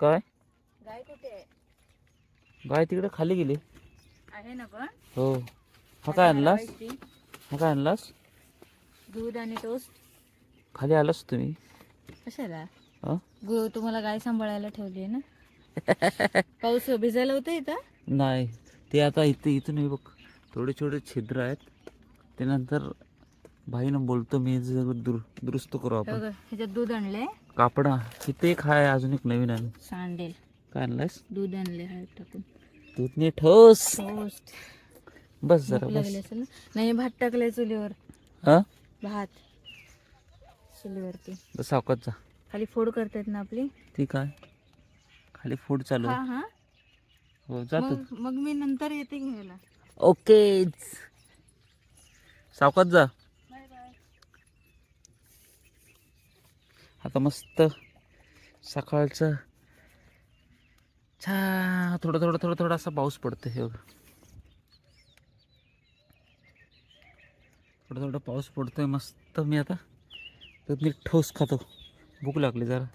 काय गाय कुठे आहे? गाय तिकडे खाली गेली. आहे ना पण हो. हा काय आणलास? हा काय आणलास? दूध आणि टोस्ट. खाली आलास तुम्ही? कशाला? हा? तुम्हाला गाय सांभाळायला ठेवली आहे ना. पाऊस भिजायला होतं इथं? नाही, ते आता इथून हे बघ थोडे छोटे छिद्र आहेत. ते नंतर भाईनं बोलतो मी दुरुस्त करू आपण. ह्याच्यात दूध आणलंय. कापडा इथे एक आहे, अजून एक नवीन आहे. सांडेल. काय आणलायस? दूध आणले हळद टाकून. दूधने ठोस. टोस्ट. बस जरा भूक बस. लागली असेल ना. नाही, भात टाकलाय चुलीवर. हा भात चुलीवरती. सावकाश जा. खाली फोड करतायत ना आपली. ती काय खाली फूड चालू हा आहे. हा. हो जातो. मग मी नंतर येते घ्यायला. ओके, सावकाश जा. Bye bye. आता मस्त सकाळचं छान थोडं असा पाऊस पडतो. हे बघ, थोडा पाऊस पडतोय मस्त. मी आता तर मी ठोस खातो, भूक लागली जरा.